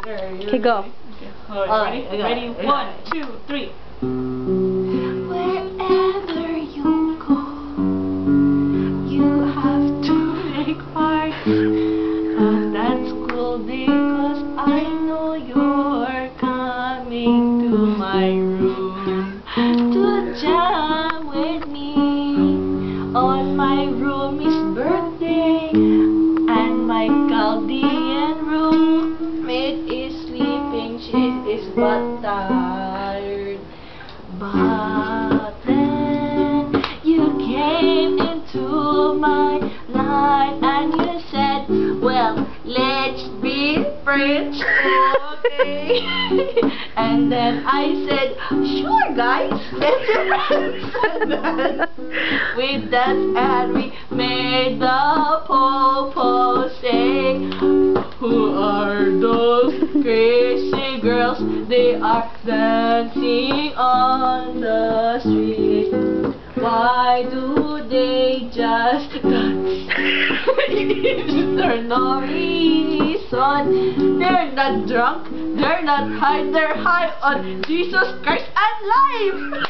Okay, go. Ready? Ready? 1, 2, 3. Wherever you go, you have to take part. That's cool because I know you're coming to my room to jam with me on my roomie's birthday, and my Chaldean roommate is sleeping. She is but tired. But then you came into my life and you said, well, let's be friends, okay? And then I said, sure guys, let's be friends. And then with that, and we made the po-po say, who are those crazy girls? They are dancing on the street. Why do they just dance? There's no reason. They're not drunk, they're not high, they're high on Jesus Christ and life.